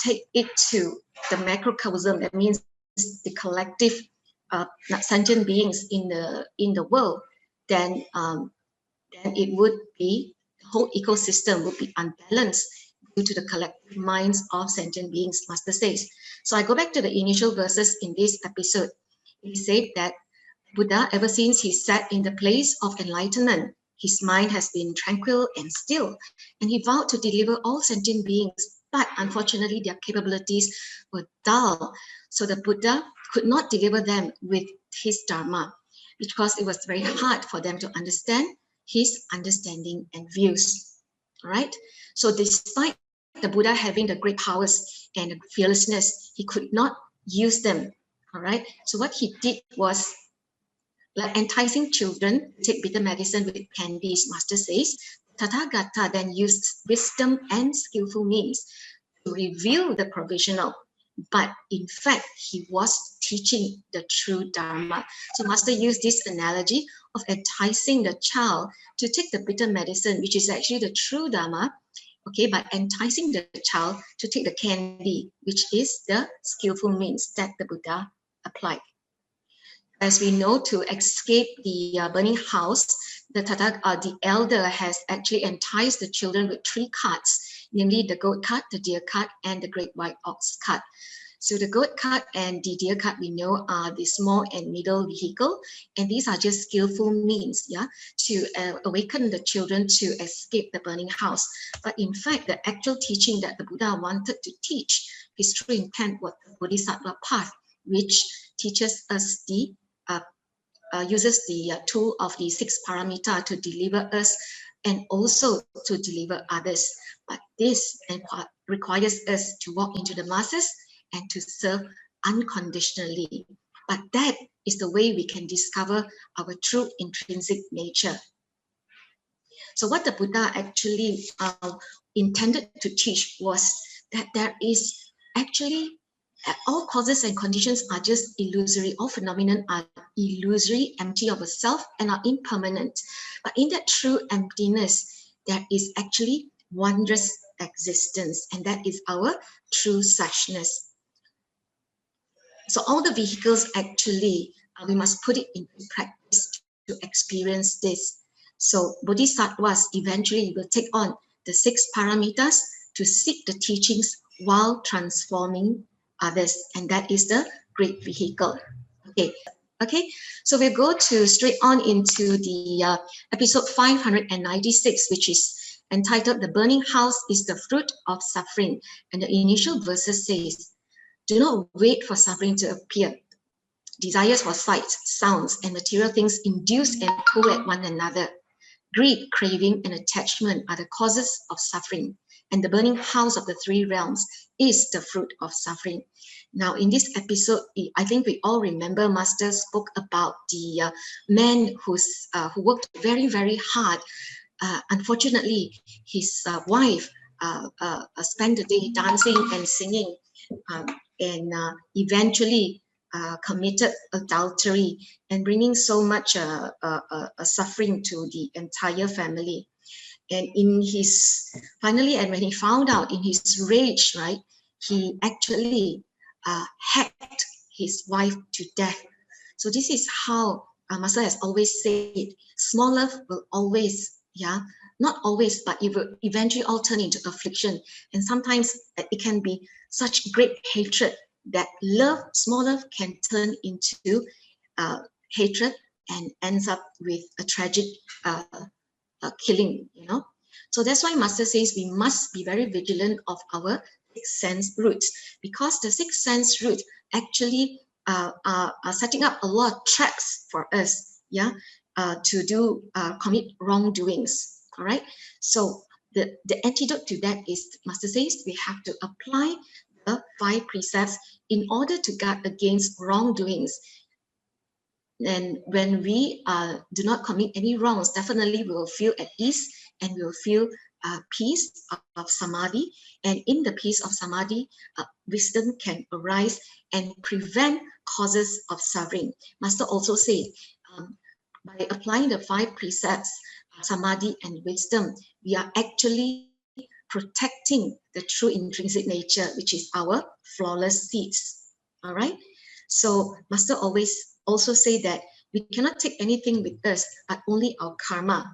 take it to the macrocosm, that means the collective sentient beings in the world, then it would be, the whole ecosystem would be unbalanced due to the collective minds of sentient beings, Master says. So I go back to the initial verses in this episode. He said that Buddha, ever since he sat in the place of enlightenment, his mind has been tranquil and still, and he vowed to deliver all sentient beings, but unfortunately their capabilities were dull. So the Buddha could not deliver them with his Dharma, because it was very hard for them to understand his understanding and views. All right. So despite the Buddha having the great powers and fearlessness, he could not use them. All right. So what he did was, like enticing children to take bitter medicine with candies, Master says, Tathagata then used wisdom and skillful means to reveal the provisional. But in fact, he was teaching the true Dharma. So Master used this analogy of enticing the child to take the bitter medicine, which is actually the true Dharma, okay, by enticing the child to take the candy, which is the skillful means that the Buddha applied. As we know, to escape the burning house, the elder has actually enticed the children with 3 carts, namely the goat cart, the deer cart, and the great white ox cart. So the goat cart and the deer cart, we know, are the small and middle vehicle, and these are just skillful means, to awaken the children to escape the burning house. But in fact, the actual teaching that the Buddha wanted to teach, his true intent was the Bodhisattva path, which teaches us uses the tool of the 6 paramita to deliver us and also to deliver others. But this requires us to walk into the masses and to serve unconditionally. But that is the way we can discover our true intrinsic nature. So what the Buddha actually intended to teach was that there is actually all causes and conditions are just illusory. All phenomena are illusory, empty of a self, and are impermanent. But in that true emptiness, there is actually wondrous existence, and that is our true suchness. So all the vehicles actually, we must put it into practice to experience this. So bodhisattvas eventually will take on the 6 paramitas to seek the teachings while transforming others, and that is the great vehicle. Okay. So we'll go straight on into the episode 596, which is entitled "The Burning House is the Fruit of Suffering," and the initial verses says, "Do not wait for suffering to appear. Desires for sights, sounds, and material things induce and pull at one another. Greed, craving, and attachment are the causes of suffering, and the burning house of the 3 realms is the fruit of suffering." Now, in this episode, I think we all remember Master spoke about the man who worked very, very hard. Unfortunately, his wife spent the day dancing and singing, and eventually committed adultery and bringing so much suffering to the entire family. And finally, and when he found out, in his rage, right, he actually hacked his wife to death. So this is how Master has always said, small love will always, not always, but it will eventually all turn into affliction. And sometimes it can be such great hatred that small love can turn into hatred and ends up with a tragic killing, So that's why Master says we must be very vigilant of our 6 sense roots, because the 6 sense roots actually are setting up a lot of traps for us, to commit wrongdoings. All right. So the antidote to that is, Master says, we have to apply the 5 precepts in order to guard against wrongdoings. And when we do not commit any wrongs, definitely we will feel at ease and we will feel peace of samadhi. And in the peace of samadhi, wisdom can arise and prevent causes of suffering. Master also said, by applying the 5 precepts, samadhi and wisdom, we are actually protecting the true intrinsic nature, which is our flawless seeds. All right. So Master always also say that we cannot take anything with us, but only our karma.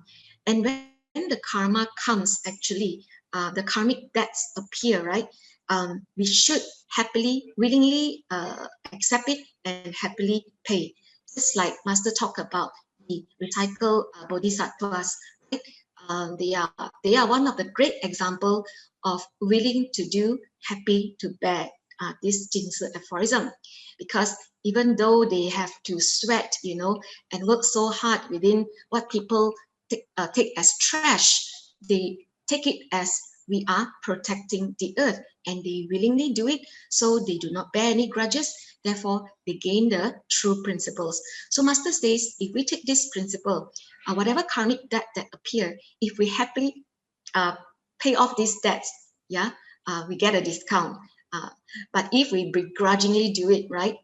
And when the karma comes, actually, the karmic debts appear, right? We should happily, willingly accept it and happily pay. Just like Master talked about the recycle bodhisattvas, right? They are one of the great example of willing to do, happy to bear. This Jingzi aphorism, because even though they have to sweat, and work so hard within what people take as trash, they take it as we are protecting the earth, and they willingly do it, so they do not bear any grudges. Therefore, they gain the true principles. So Master says, if we take this principle, whatever karmic debt that appear, if we happily pay off these debts, we get a discount. But if we begrudgingly do it, right,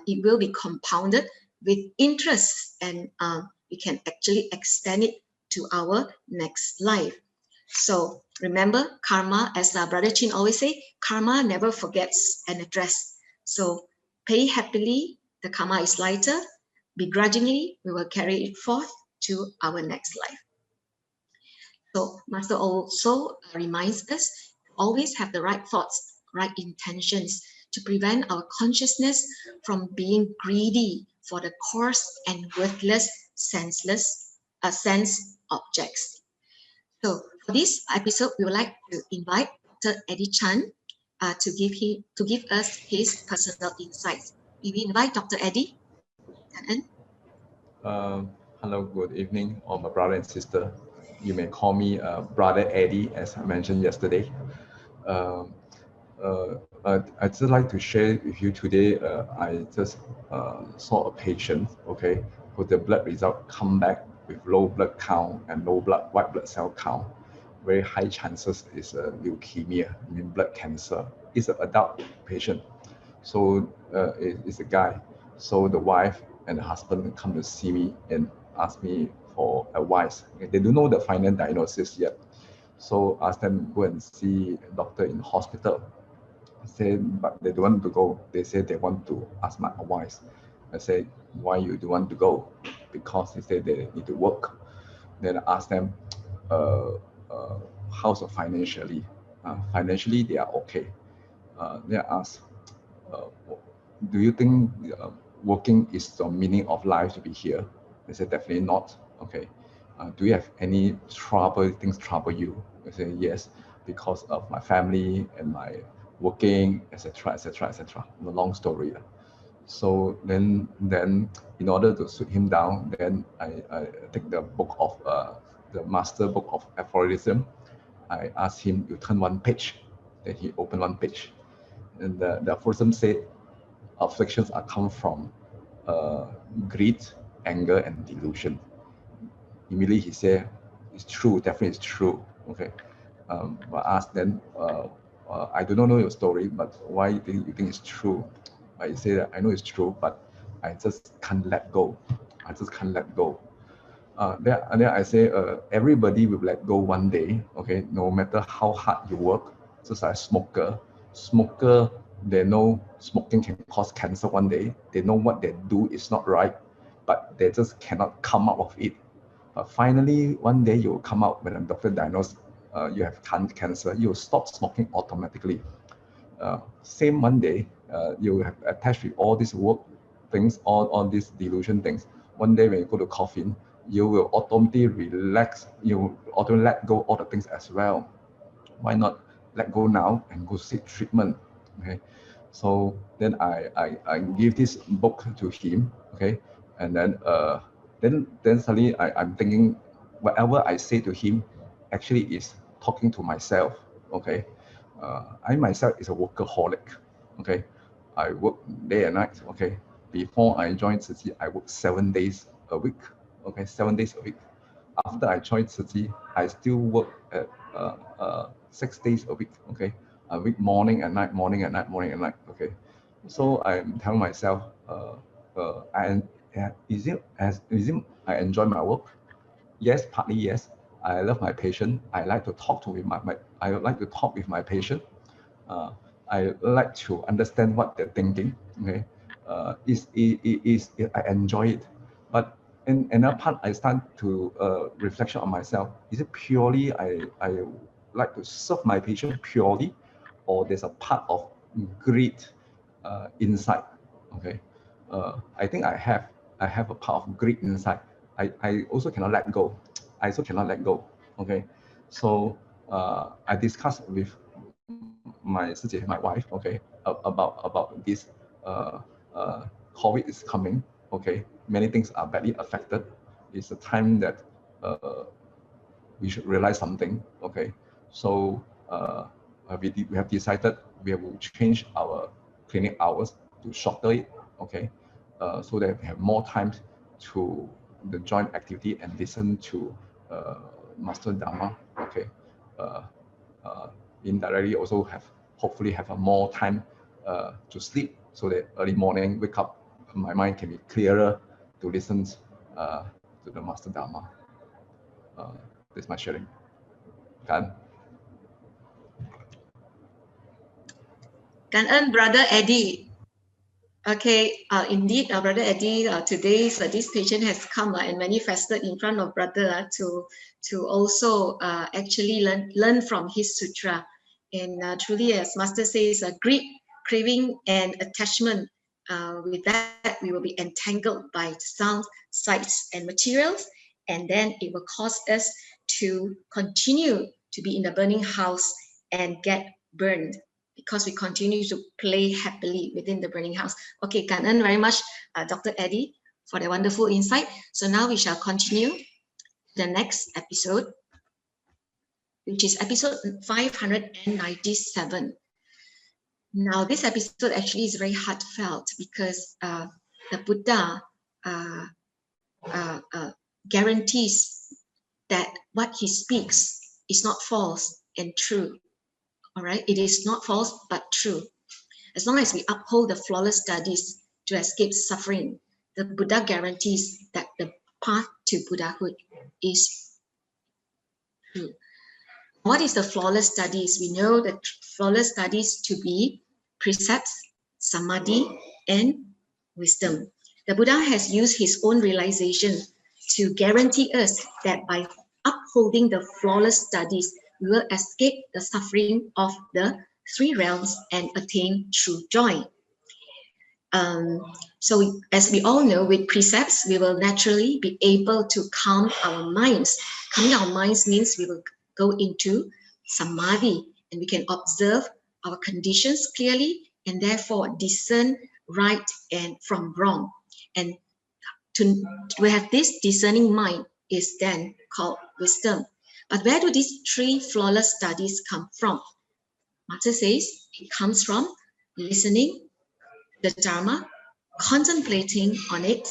it will be compounded with interest, and we can actually extend it to our next life. So remember, karma, as Brother Chin always say, karma never forgets an address. So pay happily, the karma is lighter. Begrudgingly, we will carry it forth to our next life. So Master also reminds us to always have the right thoughts, right intentions, to prevent our consciousness from being greedy for the coarse and worthless, senseless sense objects. So for this episode, we would like to invite Dr. Eddie Chan to give us his personal insights. We invite Dr. Eddie. Hello, good evening, all my brother and sister. You may call me Brother Eddie, as I mentioned yesterday. I'd just like to share with you today. I just saw a patient, okay, who the blood result come back with low blood count and low white blood cell count. Very high chances is leukemia, I mean blood cancer. It's an adult patient, so it's a guy. So the wife and the husband come to see me and ask me for advice. They don't know the final diagnosis yet. So ask them go and see a doctor in hospital. Say, but they don't want to go. They say they want to ask my advice. I say, why you don't want to go? Because they say they need to work. Then I ask them, how's it financially? Financially, they are okay. Then I ask, do you think working is the meaning of life to be here? They said definitely not. Okay. Do you have any things trouble you? I say yes, because of my family and my working, etc., etc., etc. A long story. So then in order to suit him down, then I take the book of the master book of aphorism. I asked him to turn one page. Then he opened one page, and the aphorism said, afflictions are come from greed, anger, and delusion. Immediately he said, it's true, definitely it's true. Okay. But I asked then, I do not know your story, but why do you think it's true? I say that I know it's true, but I just can't let go. I just can't let go. Then I say, everybody will let go one day, okay? No matter how hard you work, just like a smoker, they know smoking can cause cancer one day. They know what they do is not right, but they just cannot come out of it. But finally, one day you will come out when a doctor diagnosed you have cancer, you will stop smoking automatically. Same one day, you have attached with all these work things, all these delusion things. One day when you go to coffin, you will automatically relax, you will automatically let go all the things as well. Why not let go now and go seek treatment? Okay. So then I give this book to him, okay, and then suddenly I'm thinking whatever I say to him actually is talking to myself, okay. I myself is a workaholic, okay. I work day and night, okay. Before I joined Tzu Chi, I work 7 days a week, okay, 7 days a week. After I joined Tzu Chi, I still work at 6 days a week, okay. A week, morning and night, morning and night, morning and night, okay. So I'm telling myself, is it I enjoy my work? Yes, partly yes. I love my patient. I like to talk to I like to talk with my patient. I like to understand what they're thinking. Okay, I enjoy it. But in another part, I start to reflection on myself. Is it purely I like to serve my patient purely, or there's a part of greed inside? Okay, I think I have a part of greed inside. I also cannot let go. I also cannot let go. Okay, so I discussed with my wife, okay, about this. COVID is coming. Okay, many things are badly affected. It's a time that we should realize something. Okay, so we have decided we will change our clinic hours to shorter it. Okay, so that we have more time to the joint activity and listen to Master Dharma. Okay, indirectly also hopefully have a more time to sleep, so that early morning wake up, my mind can be clearer to listen to the Master Dharma. That's my sharing. Kan? Kan'en, Brother Eddie. Okay, indeed, Brother Eddie, today this patient has come and manifested in front of Brother to also actually learn from his sutra. And truly, as Master says, greed, craving, and attachment. With that, we will be entangled by sound, sights, and materials, and then it will cause us to continue to be in the burning house and get burned, because we continue to play happily within the burning house. Okay, Kan'en very much, Dr. Eddie, for the wonderful insight. So now we shall continue the next episode, which is episode 597. Now, this episode actually is very heartfelt because the Buddha guarantees that what he speaks is not false and true. All right, it is not false but true. As long as we uphold the flawless studies to escape suffering, the Buddha guarantees that the path to Buddhahood is true. What is the flawless studies? We know the flawless studies to be precepts, samadhi, and wisdom. The Buddha has used his own realization to guarantee us that by upholding the flawless studies, we will escape the suffering of the three realms and attain true joy. So as we all know, with precepts, we will naturally be able to calm our minds. Calming our minds means we will go into samadhi, and we can observe our conditions clearly and therefore discern right and from wrong. And to have this discerning mind is then called wisdom. But where do these three flawless studies come from? Master says it comes from listening the Dharma, contemplating on it,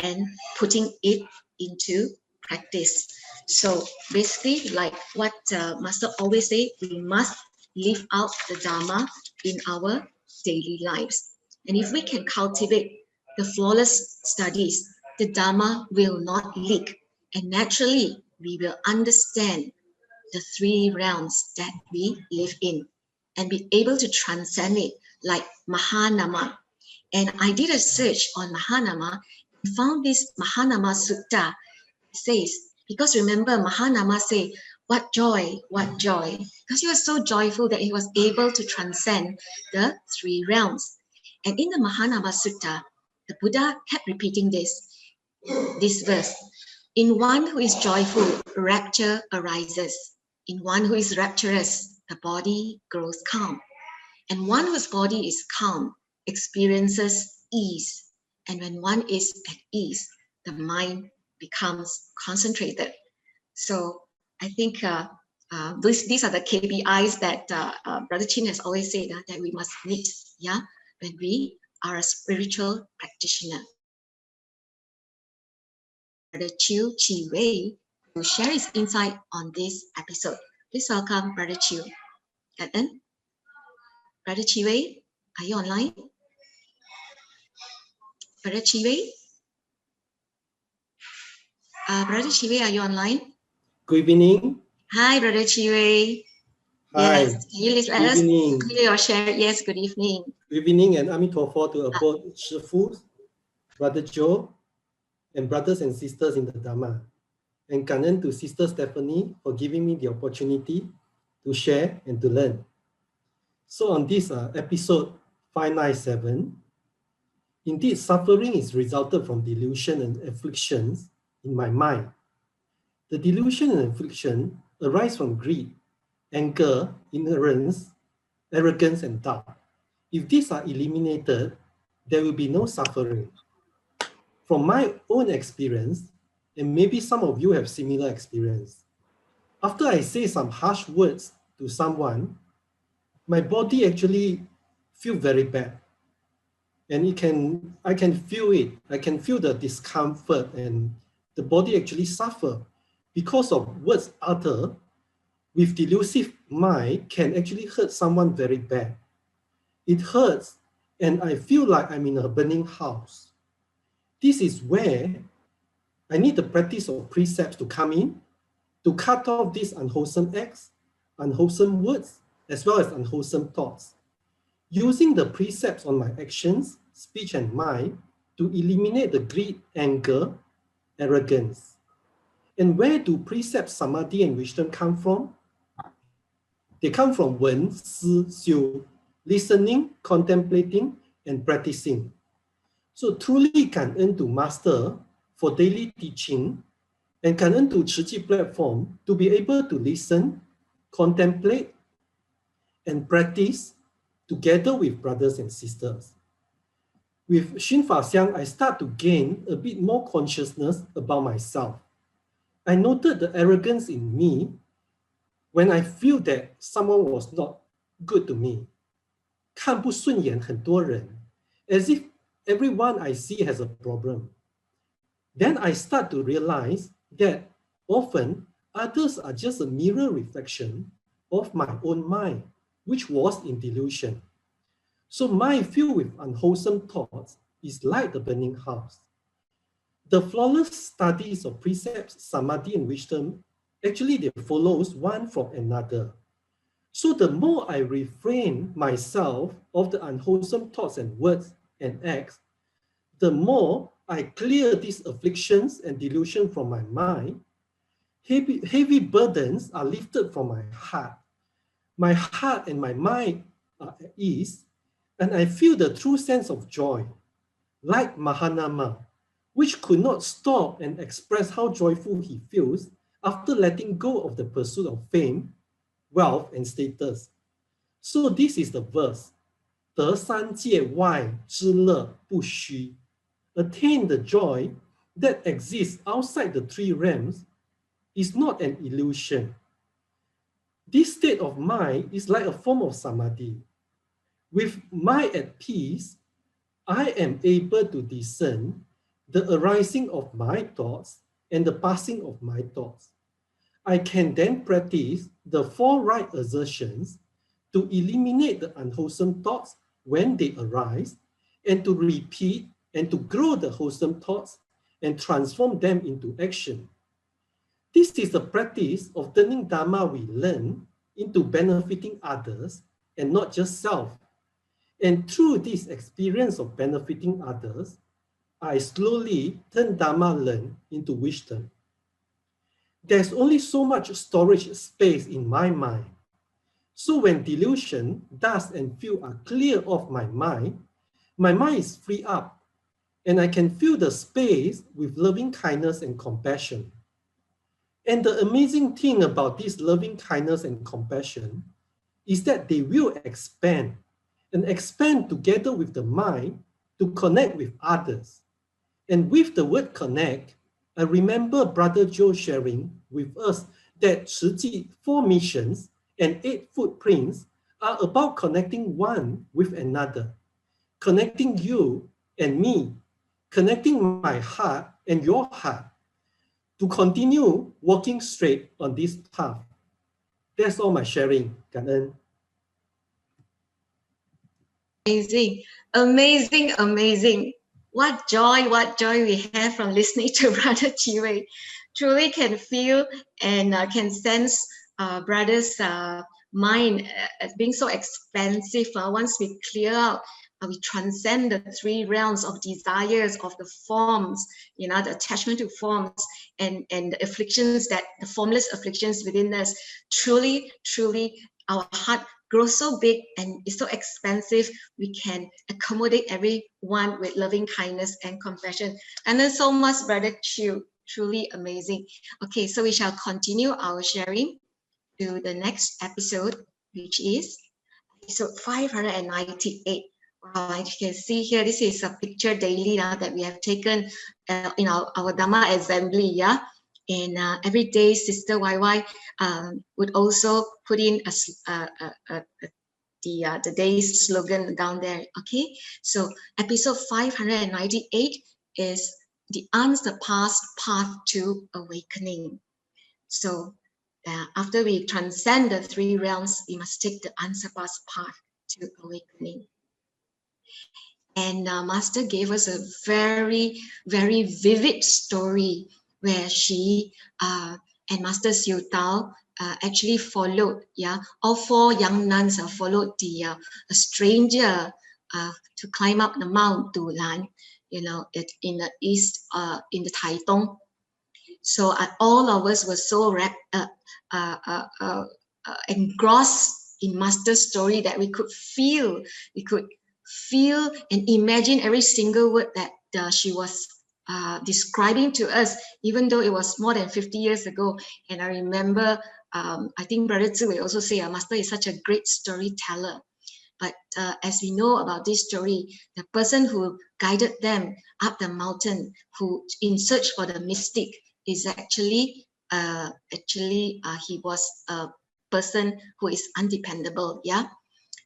and putting it into practice. So basically, like what Master always say, we must live out the Dharma in our daily lives. And if we can cultivate the flawless studies, the Dharma will not leak. And naturally, we will understand the three realms that we live in and be able to transcend it like Mahanama. And I did a search on Mahanama and found this Mahanama Sutta. It says, because remember, Mahanama say, what joy, because he was so joyful that he was able to transcend the three realms. And in the Mahanama Sutta, the Buddha kept repeating this verse. In one who is joyful, rapture arises. In one who is rapturous, the body grows calm. And one whose body is calm experiences ease. And when one is at ease, the mind becomes concentrated. So I think these are the KPIs that Brother Chin has always said that we must meet, yeah, when we are a spiritual practitioner. Brother Tzu Chi will share his insight on this episode. Please welcome Brother Tzu. Then, Brother Chi, are you online? Brother Chi, Brother Chi, are you online? Good evening. Hi, Brother Chiwe. Hi. Yes, can you let Good us evening. clear your share? Yes, good evening. Good evening and Amitofo to both Shifu, Brother Joe, and brothers and sisters in the Dharma. And Kanen to Sister Stephanie for giving me the opportunity to share and to learn. So on this episode 597, indeed suffering is resulted from delusion and afflictions in my mind. The delusion and affliction arise from greed, anger, ignorance, arrogance, and doubt. If these are eliminated, there will be no suffering. From my own experience, and maybe some of you have similar experience, after I say some harsh words to someone, my body actually feel very bad. And I can feel it. I can feel the discomfort and the body actually suffer because of words uttered with delusive mind can actually hurt someone very bad. It hurts and I feel like I'm in a burning house. This is where I need the practice of precepts to come in, to cut off these unwholesome acts, unwholesome words, as well as unwholesome thoughts. Using the precepts on my actions, speech, and mind to eliminate the greed, anger, arrogance. And where do precepts, samadhi, and wisdom come from? They come from wen, si, xiu, listening, contemplating, and practicing. So truly can earn to master for daily teaching and can earn to Tzu Chi platform to be able to listen, contemplate, and practice together with brothers and sisters. With Xin Fa Xiang, I start to gain a bit more consciousness about myself. I noted the arrogance in me when I feel that someone was not good to me. 看不顺眼很多人, as if everyone I see has a problem. Then I start to realize that often others are just a mirror reflection of my own mind, which was in delusion. So mind filled with unwholesome thoughts is like the burning house. The flawless studies of precepts, samadhi, and wisdom, actually they follows one from another. So the more I refrain myself of the unwholesome thoughts and words and acts, the more I clear these afflictions and delusion from my mind, heavy burdens are lifted from my heart. My heart and my mind are at ease, and I feel the true sense of joy, like Mahanama, which could not stop and express how joyful he feels after letting go of the pursuit of fame, wealth, and status. So this is the verse, 得三界外之乐不虚. Attain the joy that exists outside the three realms is not an illusion. This state of mind is like a form of samadhi. With mind at peace, I am able to discern the arising of my thoughts and the passing of my thoughts. I can then practice the four right assertions to eliminate the unwholesome thoughts when they arise and to repeat and to grow the wholesome thoughts and transform them into action. This is the practice of turning Dharma we learn into benefiting others and not just self. And through this experience of benefiting others, I slowly turn Dharma learned into wisdom. There's only so much storage space in my mind. So when delusion, dust, and fear are clear of my mind is free up, and I can fill the space with loving kindness and compassion. And the amazing thing about this loving kindness and compassion is that they will expand and expand together with the mind to connect with others. And with the word connect, I remember Brother Joe sharing with us that Tzu Chi 4 missions and 8 footprints are about connecting one with another, connecting you and me, connecting my heart and your heart to continue walking straight on this path. That's all my sharing, Kanen. Amazing, amazing, amazing. What joy we have from listening to Brother Chiwe. truly can feel and can sense brother's mind as being so expansive. Once we clear out, we transcend the three realms of desires of the forms, the attachment to forms and the afflictions, that the formless afflictions within us. Truly, our heart grows so big and is so expansive. We can accommodate everyone with loving kindness and compassion. And then so much, Brother Chiu. Truly amazing. Okay, so we shall continue our sharing to the next episode, which is episode 598. Wow, as you can see here, this is a picture daily that we have taken in our Dharma assembly. Yeah, and every day, Sister YY would also put in the day's slogan down there. Okay, so episode 598 is the unsurpassed path to awakening. So after we transcend the three realms, we must take the unsurpassed path to awakening. And Master gave us a very, very vivid story where she and Master Siu Tao actually followed, all four young nuns followed a stranger to climb up the Mount Dulan, in the east, in the Taitung. So all of us were so engrossed in Master's story that we could feel and imagine every single word that she was describing to us, even though it was more than 50 years ago. And I remember, I think Brother Tzu will also say, Master is such a great storyteller. But as we know about this story, the person who guided them up the mountain, who in search for the mystic, is actually he was a person who is undependable. Yeah.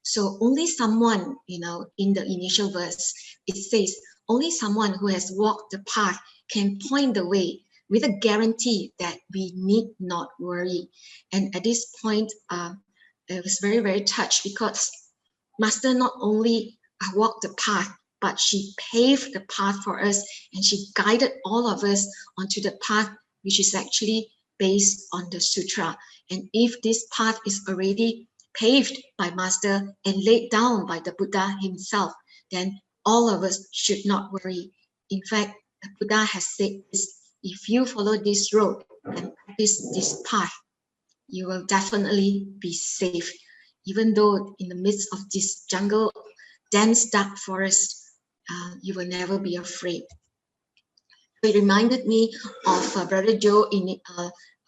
So only someone, in the initial verse, it says, only someone who has walked the path can point the way with a guarantee that we need not worry. And at this point, I was very, very touched, because Master not only walked the path, but she paved the path for us, and she guided all of us onto the path, which is actually based on the sutra. And if this path is already paved by Master and laid down by the Buddha himself, then all of us should not worry. In fact, the Buddha has said this: if you follow this road and practice this path, you will definitely be safe. Even though in the midst of this jungle, dense dark forest, you will never be afraid. It reminded me of Brother Joe. In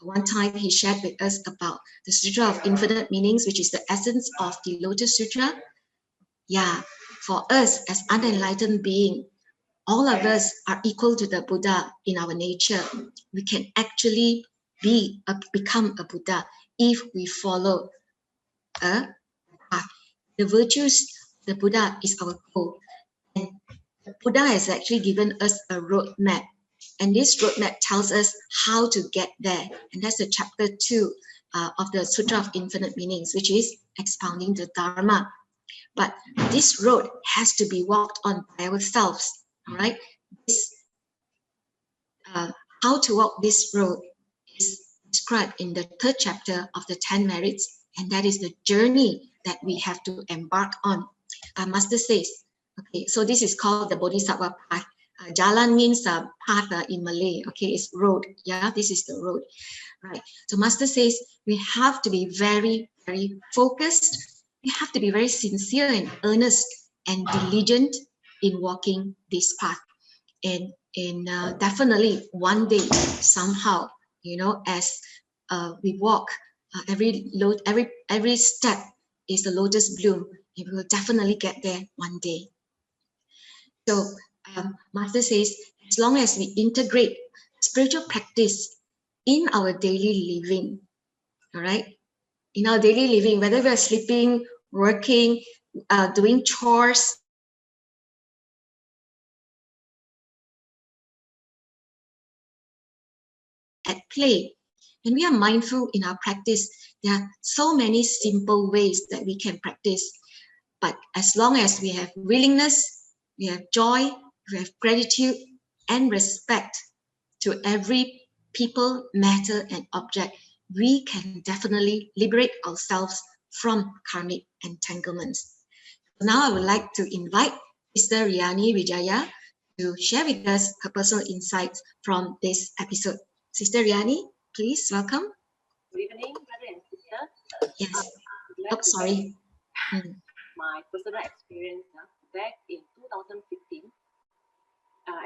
one time he shared with us about the Sutra of Infinite Meanings, which is the essence of the Lotus Sutra. Yeah, for us as unenlightened beings, all of us are equal to the Buddha in our nature. We can actually become a Buddha if we follow a path. The virtues, the Buddha is our goal. And the Buddha has actually given us a roadmap. And this roadmap tells us how to get there. And that's the chapter 2 of the Sutra of Infinite Meanings, which is expounding the Dharma. But this road has to be walked on by ourselves. All right? How to walk this road is described in the 3rd chapter of the 10 merits. And that is the journey that we have to embark on. Master says, okay, so this is called the Bodhisattva path. Jalan means path in Malay. Okay, it's road. Yeah, this is the road. Right. So Master says we have to be very, very focused. We have to be very sincere and earnest and diligent in walking this path. And definitely one day, somehow, as we walk, every step is a lotus bloom. And we will definitely get there one day. So Master says, as long as we integrate spiritual practice in our daily living, all right? In our daily living, whether we're sleeping, working, doing chores, at play, and we are mindful in our practice, there are so many simple ways that we can practice. But as long as we have willingness, we have joy, we have gratitude and respect to every people, matter, and object, we can definitely liberate ourselves from karmic entanglements. Now I would like to invite Sister Riani Wijaya to share with us her personal insights from this episode. Sister Riani, please welcome. Good evening, brother and sister. Yes. Oh, sorry. My personal experience back in 2015.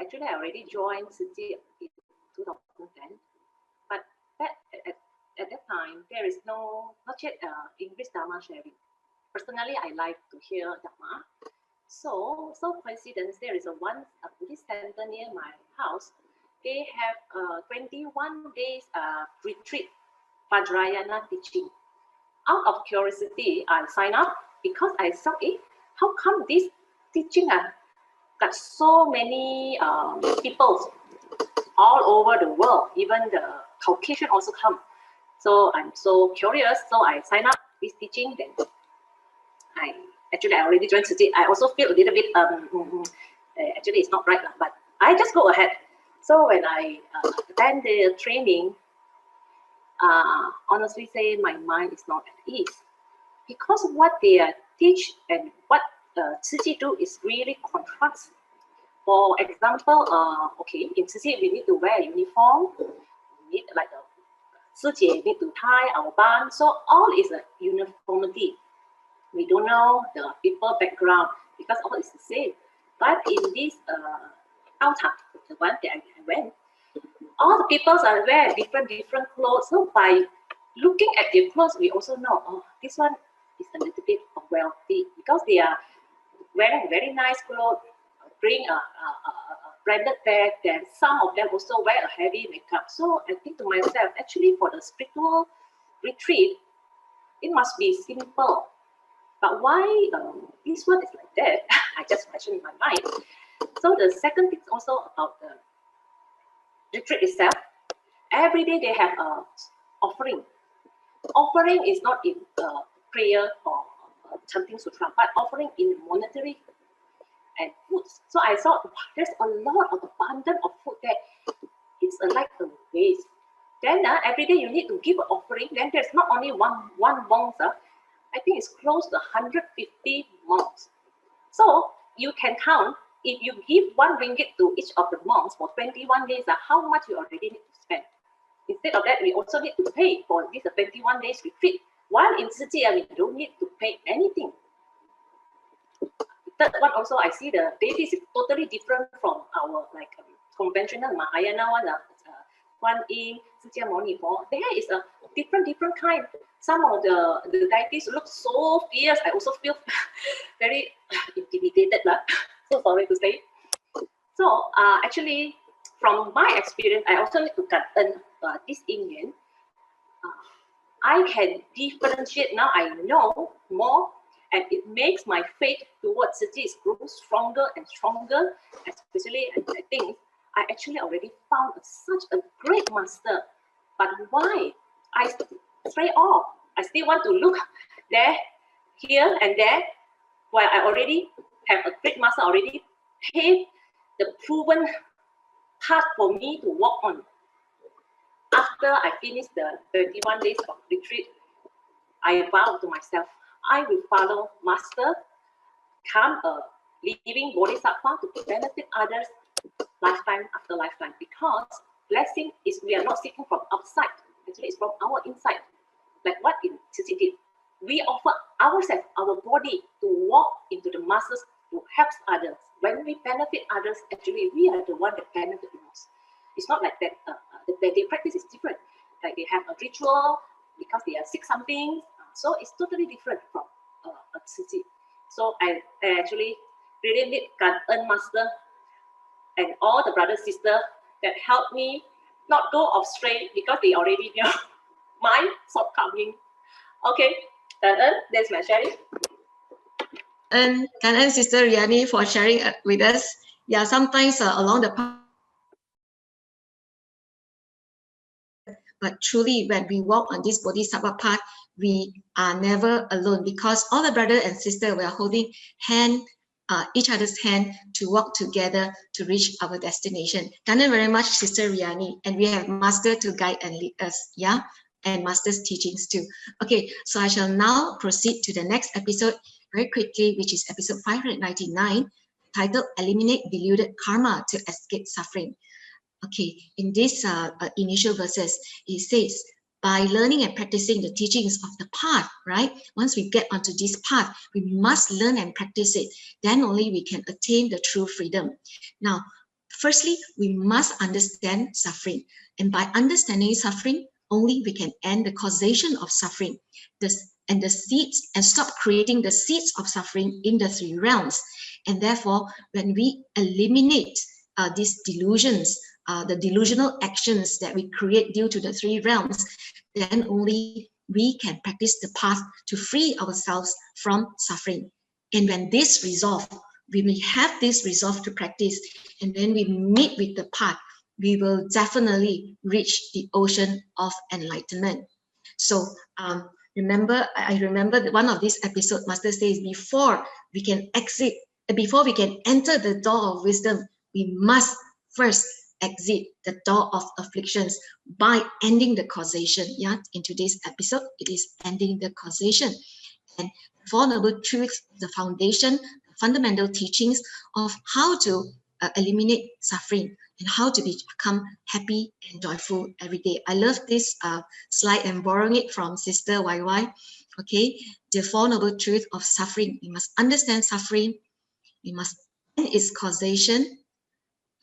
Actually, I already joined Tzu Chi in 2010, but at that time there is not yet English Dharma sharing. Personally, I like to hear Dharma. So coincidence, there is a Buddhist center near my house. They have 21 days retreat, Vajrayana teaching. Out of curiosity, I signed up because I saw how come this teaching got so many people all over the world, even the Caucasian also come. So I'm so curious, so I signed up this teaching. Then I already joined Tzu Chi. I also feel a little bit actually it's not right, but I just go ahead. So when I attend the training, honestly say my mind is not at ease, because what they teach and what Tzu Chi do is really contrast. For example, in Tzu Chi we need to wear a uniform, we need like a Tzu Chi need to tie our band, so all is a uniformity. We don't know the people background because all is the same. But in this altar, the one that I went, all the people are wearing different clothes. So by looking at their clothes, we also know, oh, this one is a little bit wealthy because they are wearing very nice clothes, bring a branded bag. Then some of them also wear a heavy makeup. So I think to myself, actually for the spiritual retreat, it must be simple. But why this one is like that? I just mentioned in my mind. So the second thing is also about the retreat itself. Every day they have a offering. Offering is not in prayer or chanting sutra, but offering in monetary and foods. So I saw there's a lot of abundance of food there. It's like a waste. Then every day you need to give an offering. Then there's not only one monk. I think it's close to 150 monks. So you can count, if you give 1 ringgit to each of the monks for 21 days, how much you already need to spend. Instead of that, we also need to pay for this 21 days retreat. While in Tzu Chi, we don't need to pay anything. Third one also, I see the deities is totally different from our conventional Mahayana one. Guan Yin, Tzu Chi Moni Po. There is a different kind. Some of the deities look so fierce. I also feel very intimidated. So sorry to say. So actually, from my experience, I also need to earn this Indian. I can differentiate now. I know more, and it makes my faith towards Tzu Chi grow stronger and stronger. Especially, I think I actually already found such a great master. But why? I stray off. I still want to look there, here, and there, while I already have a great master already paved the proven path for me to walk on. After I finish the 31 days of retreat, I vow to myself, I will follow master, become a living bodhisattva to benefit others lifetime after lifetime, because blessing is we are not seeking from outside, actually it's from our inside. Like what in Tzu Chi did, we offer ourselves, our body, to walk into the masses to help others. When we benefit others, actually we are the one that benefit most. It's not like that. Their practice is different. Like they have a ritual because they are sick something. So it's totally different from a Tzu Chi. So I actually really need Gan master and all the brothers sisters that help me not go off straight, because they already know my shortcoming. Okay, that's my sharing. And Kanan Sister Riani for sharing with us. Yeah, sometimes along the path, but truly when we walk on this Bodhisattva path, we are never alone, because all the brother and sister we are holding hand each other's hand to walk together to reach our destination. Thank you very much, Sister Riani. And we have Master to guide and lead us, yeah? And Master's teachings too. Okay, so I shall now proceed to the next episode very quickly, which is episode 599, titled Eliminate Deluded Karma to Escape Suffering. Okay, in these initial verses, it says, by learning and practicing the teachings of the path, right? Once we get onto this path, we must learn and practice it. Then only we can attain the true freedom. Now, firstly, we must understand suffering. And by understanding suffering, only we can end the causation of suffering and the seeds, and stop creating the seeds of suffering in the three realms. And therefore, when we eliminate these delusions, the delusional actions that we create due to the three realms, then only we can practice the path to free ourselves from suffering. And when this resolve, when we have this resolve to practice, and then we meet with the path, we will definitely reach the ocean of enlightenment. So I remember that one of these episodes, Master says, before we can enter the door of wisdom, we must first exit the door of afflictions by ending the causation. Yeah, in today's episode, it is ending the causation. And the Four Noble Truths, the foundation, the fundamental teachings of how to eliminate suffering and how to become happy and joyful every day. I love this slide and borrowing it from Sister YY. Okay, the Four Noble Truths of suffering. We must understand suffering. We must end its causation.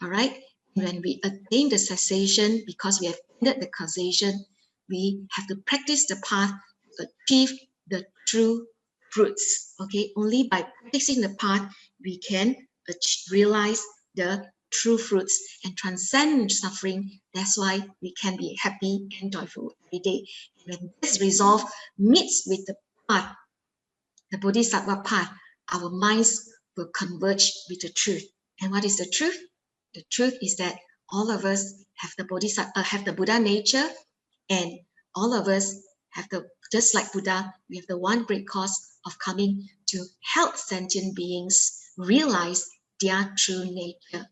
All right. When we attain the cessation, because we have ended the causation, we have to practice the path to achieve the true fruits. Okay, only by practicing the path we can realize the true fruits and transcend suffering. That's why we can be happy and joyful every day. And when this resolve meets with the path, the Bodhisattva path, our minds will converge with the truth. And what is the truth? The truth is that all of us have the Buddha nature, and all of us have just like Buddha, we have the one great cause of coming to help sentient beings realize their true nature.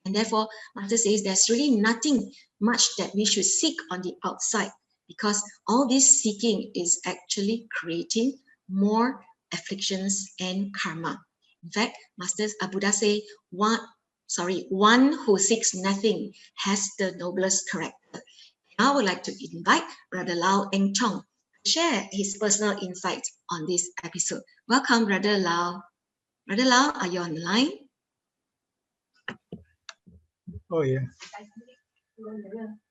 And therefore, Master says there's really nothing much that we should seek on the outside, because all this seeking is actually creating more afflictions and karma. In fact, Buddha say, one who seeks nothing has the noblest character. I would like to invite Brother Lau Eng Chong to share his personal insights on this episode. Welcome, Brother Lau. Brother Lau, are you on the line? Oh, yeah.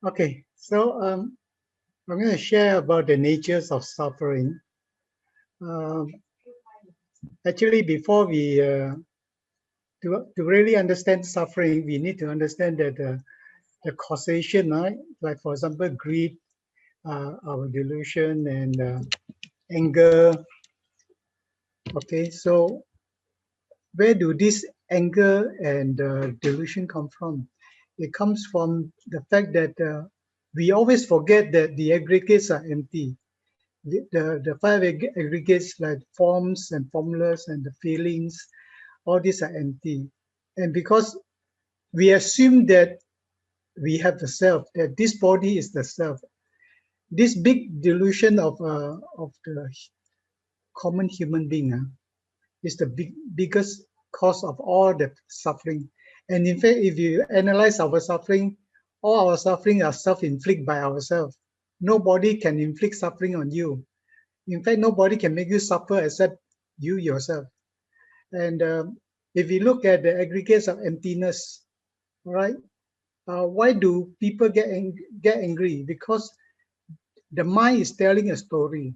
Okay, so I'm going to share about the natures of suffering. Actually, before we to really understand suffering, we need to understand that the causation, right? Like for example, greed, our delusion, and anger. Okay, so where do this anger and delusion come from? It comes from the fact that we always forget that the aggregates are empty. The five aggregates like forms and formulas and the feelings, all these are empty. And because we assume that we have the self, that this body is the self, this big delusion of the common human being is the biggest cause of all the suffering. And in fact, if you analyze our suffering, all our suffering are self-inflicted by ourselves. Nobody can inflict suffering on you. In fact, nobody can make you suffer except you yourself. And if you look at the aggregates of emptiness, right? Why do people get angry? Because the mind is telling a story,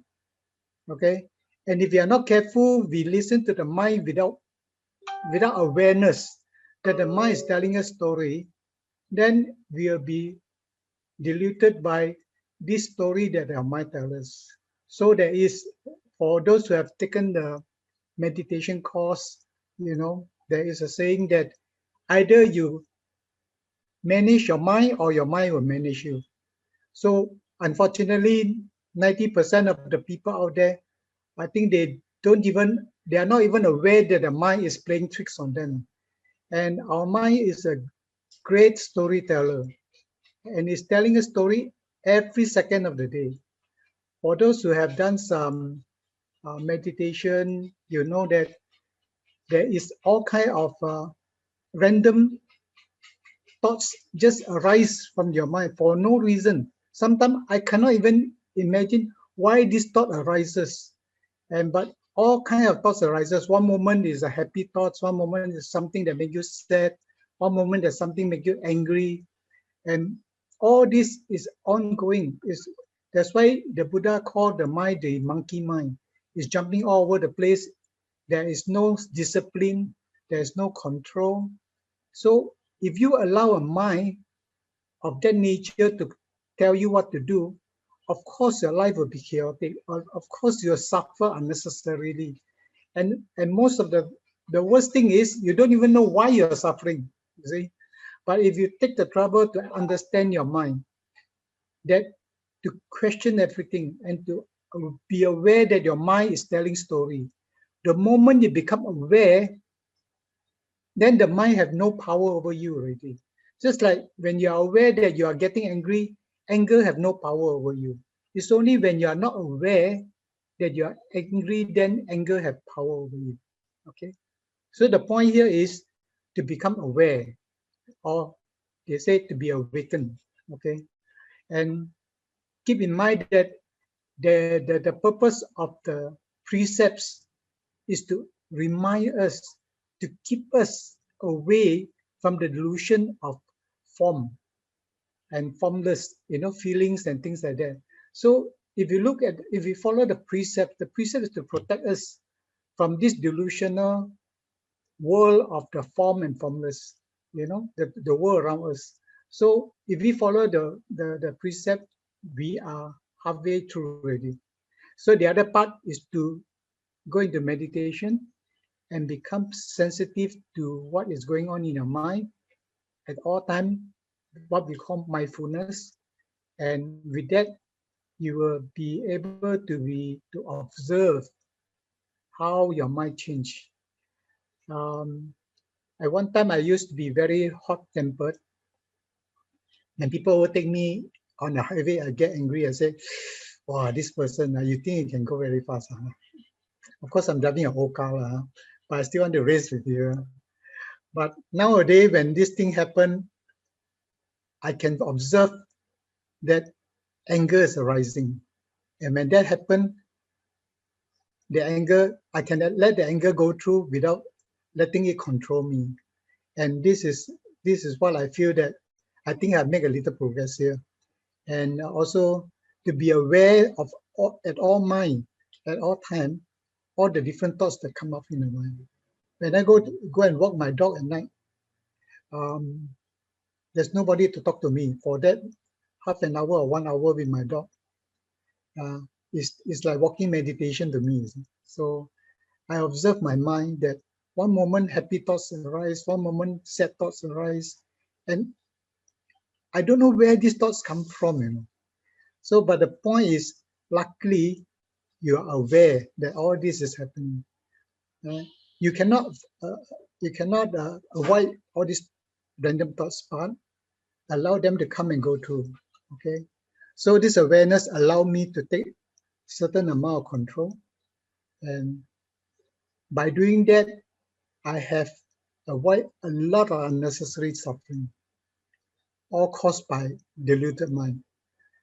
okay? And if we are not careful, we listen to the mind without awareness that the mind is telling a story, then we will be deluded by this story that our mind tells us. So there is, for those who have taken the meditation course, you know, there is a saying that either you manage your mind or your mind will manage you. So unfortunately, 90% of the people out there, I think they they are not even aware that the mind is playing tricks on them. And our mind is a great storyteller, and is telling a story every second of the day. For those who have done some meditation, you know that there is all kind of random thoughts just arise from your mind for no reason. Sometimes I cannot even imagine why this thought arises. But all kind of thoughts arises. One moment is a happy thoughts, one moment is something that makes you sad, one moment that something makes you angry. And all this is ongoing. That's why the Buddha called the mind the monkey mind. It's jumping all over the place. There is no discipline, there is no control. So if you allow a mind of that nature to tell you what to do, of course your life will be chaotic. Of course you'll suffer unnecessarily. And most of the worst thing is you don't even know why you're suffering, you see. But if you take the trouble to understand your mind, that to question everything and to be aware that your mind is telling story, the moment you become aware, then the mind have no power over you already. Just like when you are aware that you are getting angry, anger have no power over you. It's only when you are not aware that you are angry, then anger have power over you. Okay. So the point here is to become aware, or they say to be awakened. Okay. And keep in mind that the purpose of the precepts is to remind us, to keep us away from the delusion of form and formless, feelings and things like that. So if we follow the precept is to protect us from this delusional world of the form and formless, the world around us. So if we follow the precept, we are halfway through already. So the other part is to go into meditation and become sensitive to what is going on in your mind at all time, what we call mindfulness. And with that, you will be able to observe how your mind change. At one time, I used to be very hot-tempered. When people overtake me on the highway, I get angry. I say, wow, this person, you think you can go very fast? Huh? Of course, I'm driving an old car, but I still want to race with you. But nowadays, when this thing happen, I can observe that anger is arising. And when that happens, the anger, I can let the anger go through without letting it control me. And this is what I feel that I think I've made a little progress here. And also to be aware of at all mind, at all time, all the different thoughts that come up in the mind. When I go and walk my dog at night, there's nobody to talk to me. For that half an hour or 1 hour with my dog, it's like walking meditation to me. So I observe my mind that one moment happy thoughts arise, one moment sad thoughts arise, and I don't know where these thoughts come from, So, but the point is, luckily, you are aware that all this is happening. You cannot avoid all these random thoughts, but allow them to come and go through. Okay, so this awareness allow me to take certain amount of control, and by doing that, I have avoid a lot of unnecessary suffering, all caused by deluded mind.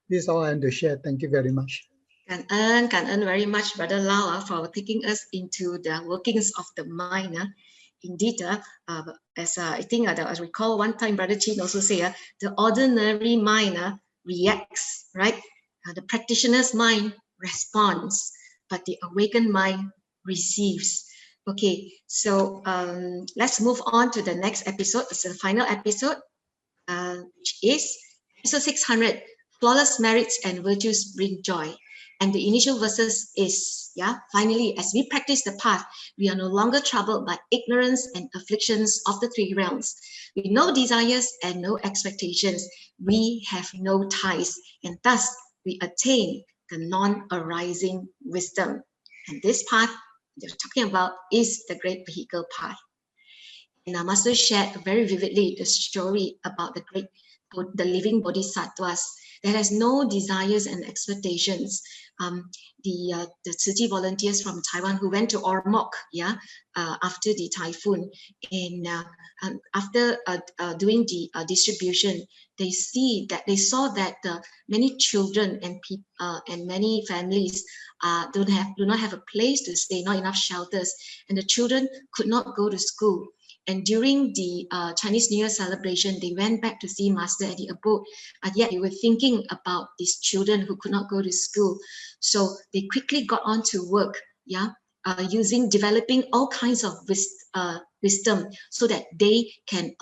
This is all I have to share. Thank you very much. Cảm ơn very much, Brother Lau, for taking us into the workings of the mind. Indeed, as I think I recall one time, Brother Chin also say, the ordinary mind reacts, right? The practitioner's mind responds, but the awakened mind receives. Okay, so let's move on to the next episode. It's the final episode, which is episode 600, Flawless Merits and Virtues Bring Joy. And the initial verses is, finally, as we practice the path, we are no longer troubled by ignorance and afflictions of the three realms. With no desires and no expectations, we have no ties, and thus we attain the non-arising wisdom. And this path they're talking about is the great vehicle path. And Master shared very vividly the story about the living bodhisattvas that has no desires and expectations. The Tzu Chi volunteers from Taiwan who went to Ormoc, after the typhoon, and after doing the distribution, they saw that many children and many families do not have a place to stay, not enough shelters, and the children could not go to school. And during the Chinese New Year celebration, they went back to see Master at the abode, but yet they were thinking about these children who could not go to school. So they quickly got on to work, developing all kinds of wisdom so that they can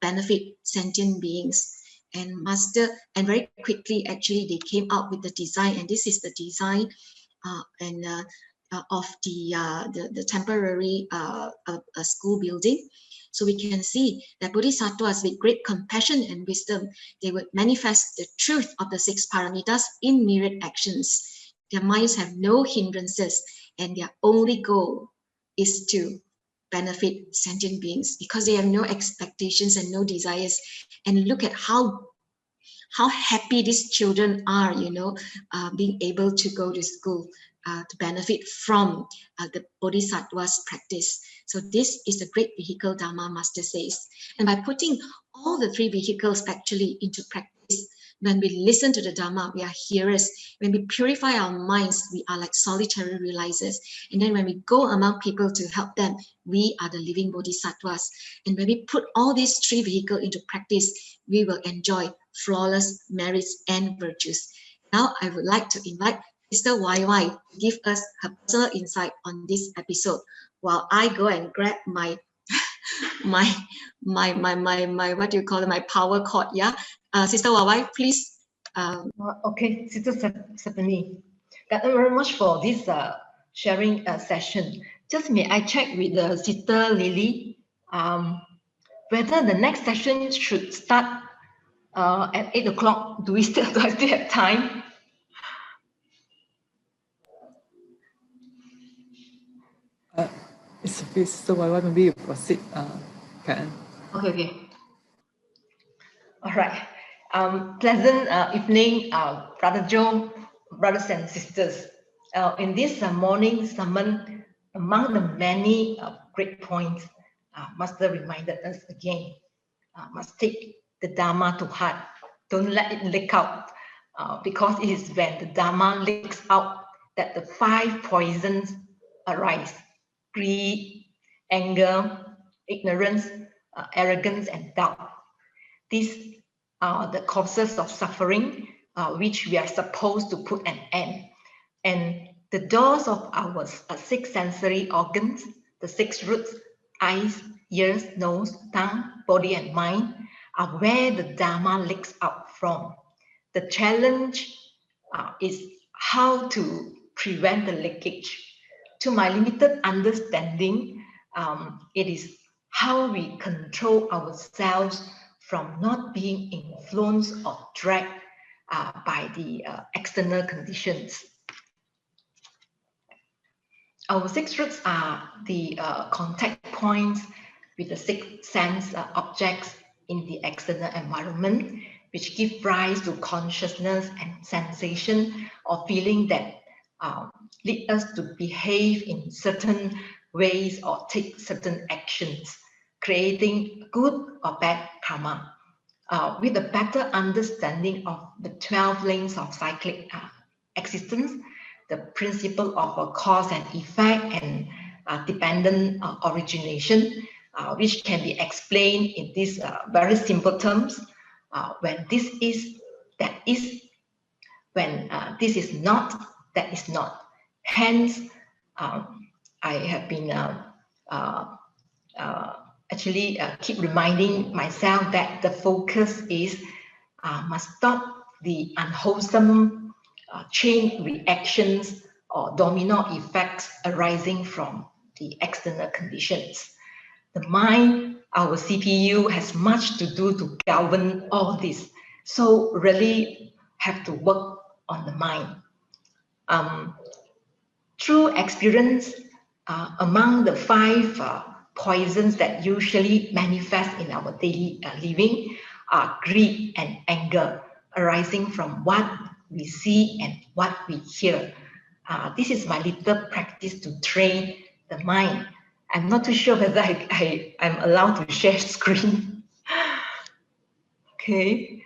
benefit sentient beings. And very quickly, actually, they came out with the design, and this is the design of the temporary school building. So we can see that bodhisattvas with great compassion and wisdom, they would manifest the truth of the 6 paramitas in myriad actions. Their minds have no hindrances, and their only goal is to benefit sentient beings because they have no expectations and no desires. And look at how happy these children are, being able to go to school to benefit from the bodhisattva's practice. So this is a great vehicle, Dharma, Master says. And by putting all the 3 vehicles actually into practice, when we listen to the Dharma, we are hearers. When we purify our minds, we are like solitary realizers. And then when we go among people to help them, we are the living bodhisattvas. And when we put all these 3 vehicles into practice, we will enjoy flawless merits and virtues. Now, I would like to invite Sister YY to give us her personal insight on this episode, while I go and grab my what do you call it, my power cord. Sister YY, please. Okay, Sister Stephanie, thank you very much for this sharing session. Just may I check with Sister Lily whether the next session should start at 8 o'clock. Do I still have time? It's okay, so why maybe you proceed, Karen. Okay. All right. Pleasant evening, Brother Joe, brothers and sisters. In this morning sermon, among the many great points, Master reminded us again, must take the Dharma to heart. Don't let it leak out, because it is when the Dharma leaks out that the 5 poisons arise: greed, anger, ignorance, arrogance, and doubt. These are the causes of suffering, which we are supposed to put an end. And the doors of our 6 sensory organs, the 6 roots, eyes, ears, nose, tongue, body, and mind, are where the Dharma leaks out from. The challenge is how to prevent the leakage. To my limited understanding, it is how we control ourselves from not being influenced or dragged by the external conditions. Our 6 roots are the contact points with the 6 sense objects in the external environment, which give rise to consciousness and sensation or feeling that lead us to behave in certain ways or take certain actions, creating good or bad karma. With a better understanding of the 12 links of cyclic existence, the principle of cause and effect and dependent origination, which can be explained in these very simple terms. When this is, that is. When this is not, that is not. Hence, I have been actually keep reminding myself that the focus is must stop the unwholesome chain reactions or domino effects arising from the external conditions. The mind, our CPU, has much to do to govern all this. So really have to work on the mind. Through experience, among the 5 poisons that usually manifest in our daily living are greed and anger, arising from what we see and what we hear. This is my little practice to train the mind. I'm not too sure whether I'm allowed to share screen. Okay.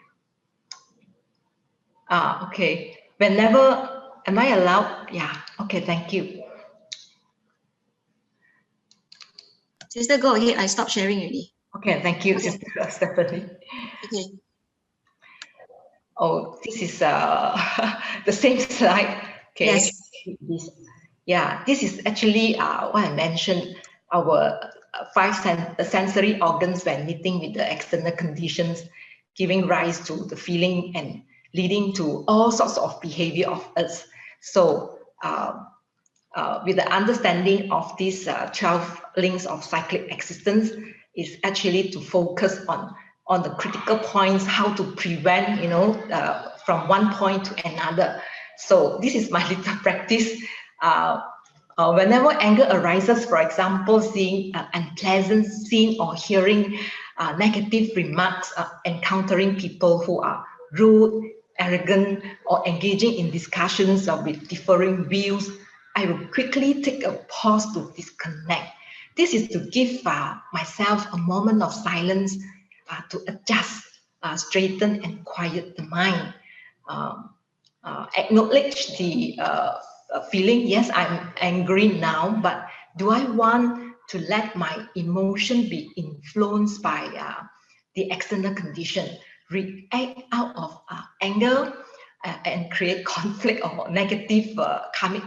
Okay. Whenever, am I allowed? Yeah. Okay. Thank you. Sister, go ahead. I stopped sharing already. Okay. Thank you, Okay. Sister Stephanie. Okay. Oh, this is the same slide. Okay. Yes. This is actually what I mentioned, our 5 sensory organs when meeting with the external conditions, giving rise to the feeling and leading to all sorts of behavior of us. So with the understanding of these 12 links of cyclic existence is actually to focus on the critical points, how to prevent, from one point to another. So this is my little practice. Whenever anger arises, for example, seeing unpleasant scene or hearing negative remarks, encountering people who are rude, arrogant, or engaging in discussions with differing views, I will quickly take a pause to disconnect. This is to give myself a moment of silence to adjust, straighten, and quiet the mind. Acknowledge the feeling, yes, I'm angry now, but do I want to let my emotion be influenced by the external condition, react out of anger and create conflict or negative karmic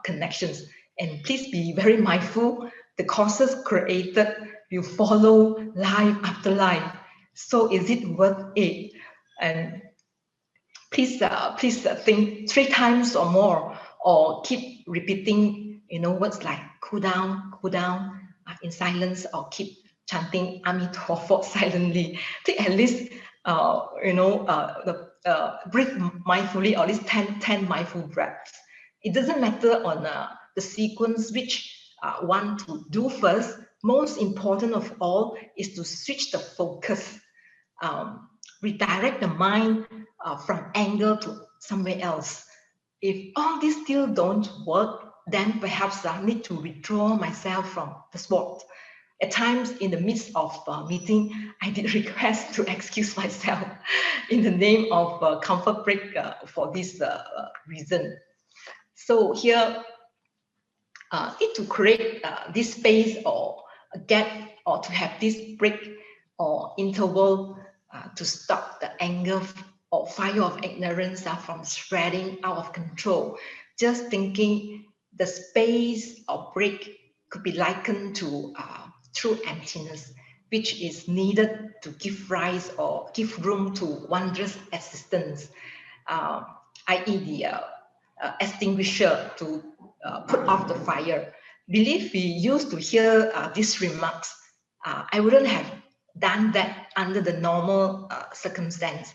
connections? And please be very mindful, the causes created will follow life after life. So is it worth it? And please think 3 times or more, or keep repeating, words like cool down in silence, or keep chanting Amitabha silently. Take at least, breathe mindfully, or at least 10 mindful breaths. It doesn't matter on the sequence which one to do first. Most important of all is to switch the focus, redirect the mind from anger to somewhere else. If all this still don't work, then perhaps I need to withdraw myself from the spot. At times in the midst of meeting, I did request to excuse myself in the name of comfort break for this reason. So here, need to create this space or a gap, or to have this break or interval to stop the anger or fire of ignorance from spreading out of control. Just thinking the space or break could be likened to true emptiness, which is needed to give rise or give room to wondrous existence, i.e. the extinguisher to put off the fire. Believe we used to hear these remarks, I wouldn't have done that under the normal circumstance.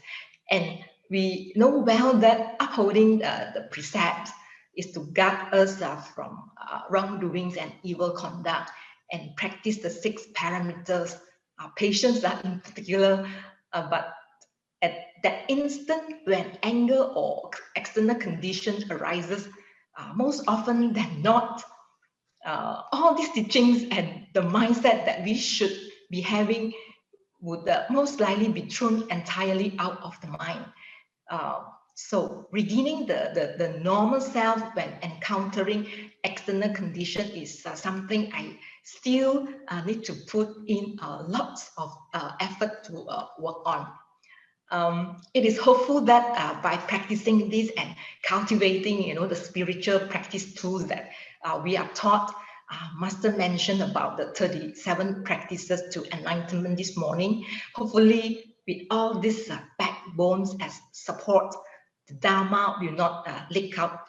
And we know well that upholding the precepts is to guard us from wrongdoings and evil conduct, and practice the 6 parameters, patience in particular, but at that instant when anger or external conditions arises, most often than not, all these teachings and the mindset that we should be having would most likely be thrown entirely out of the mind. So regaining the normal self when encountering external condition is something I still need to put in lots of effort to work on. It is hopeful that by practicing this and cultivating, the spiritual practice tools that we are taught, Master mentioned about the 37 practices to enlightenment this morning. Hopefully, with all these backbones as support, the Dharma will not leak out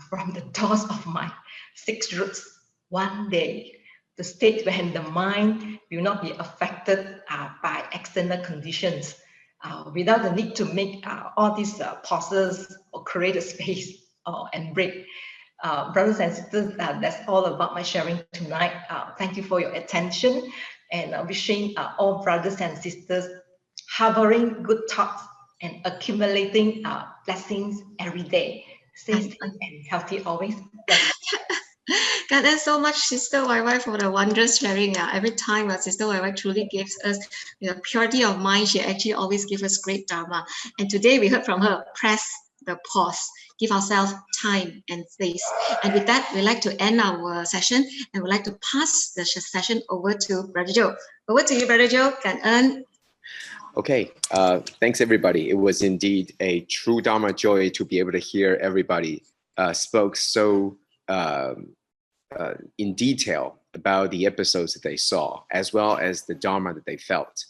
from the doors of my 6 roots one day. The state when the mind will not be affected by external conditions, without the need to make all these pauses or create a space and break. Brothers and sisters, that's all about my sharing tonight. Thank you for your attention, and wishing all brothers and sisters harboring good thoughts and accumulating blessings every day. Stay safe and healthy always. God, thanks so much, Sister YY, for the wondrous sharing. Every time Sister YY truly gives us purity of mind, she actually always gives us great Dharma. And today we heard from her, press the pause, give ourselves time and space. And with that, we'd like to end our session, and we'd like to pass the session over to Brother Joe. Over to you, Brother Joe. Can Okay, thanks everybody. It was indeed a true Dharma joy to be able to hear everybody spoke so in detail about the episodes that they saw, as well as the Dharma that they felt.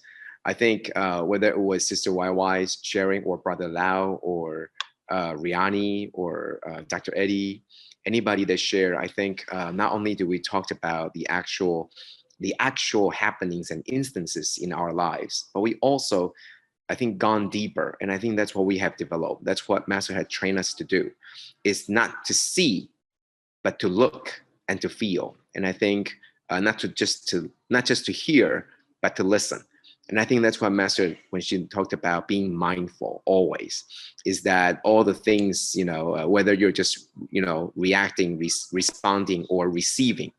I think whether it was Sister YY's sharing, or Brother Lau, or Riani, or Dr. Eddie, anybody that shared, I think not only do we talk about the actual happenings and instances in our lives, but we also, I think, gone deeper. And I think that's what we have developed. That's what Master had trained us to do, is not to see, but to look and to feel. And I think not just to hear, but to listen. And I think that's what Master, when she talked about being mindful always, is that all the things, whether you're just, reacting, responding, or receiving,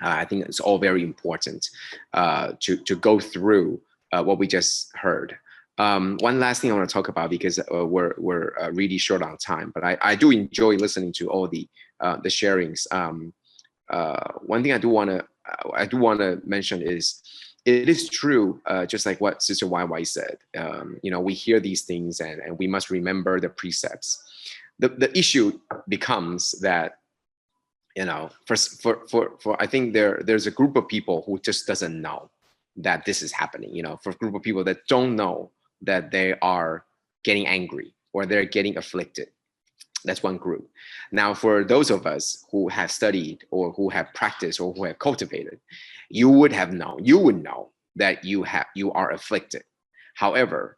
I think it's all very important to go through what we just heard. One last thing I want to talk about, because we're really short on time, but I do enjoy listening to all the sharings. One thing I do want to mention is, it is true, just like what Sister YY said. We hear these things, and we must remember the precepts. The issue becomes that, for I think there's a group of people who just doesn't know that this is happening. For a group of people that don't know that they are getting angry or they're getting afflicted. That's one group. Now, for those of us who have studied, or who have practiced, or who have cultivated, you would know that you are afflicted. However,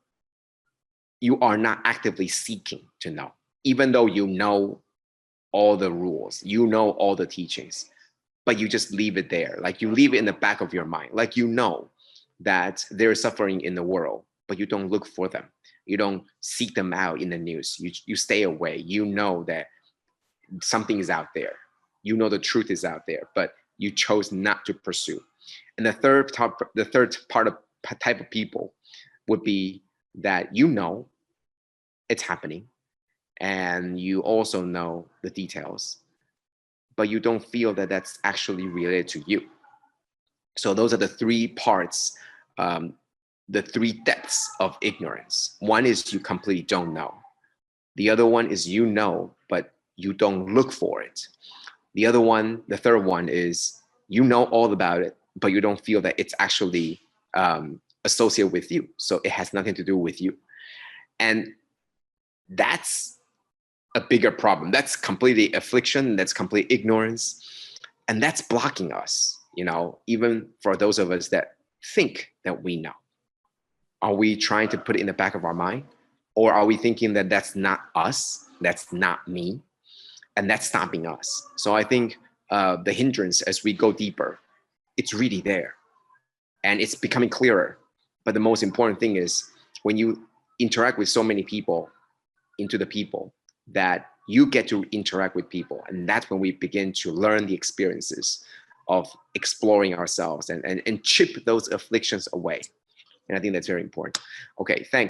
you are not actively seeking to know, even though you know all the rules, all the teachings, but you just leave it there. Like, you leave it in the back of your mind. Like, that there is suffering in the world, but you don't look for them. You don't seek them out in the news. You stay away. You know that something is out there. The truth is out there, but you chose not to pursue. And the third type of people would be that it's happening, and you also know the details, but you don't feel that that's actually related to you. So those are the three parts, the three depths of ignorance. One is you completely don't know. The other one is but you don't look for it. The third one is you know all about it, but you don't feel that it's actually associated with you. So it has nothing to do with you. And that's a bigger problem. That's completely affliction. That's complete ignorance. And that's blocking us, even for those of us that think that we know. Are we trying to put it in the back of our mind? Or are we thinking that that's not us, that's not me, and that's stopping us? So I think the hindrance, as we go deeper, it's really there. And it's becoming clearer. But the most important thing is, when you interact with so many people, that you get to interact with people. And that's when we begin to learn the experiences of exploring ourselves and chip those afflictions away. And I think that's very important. Okay, thanks.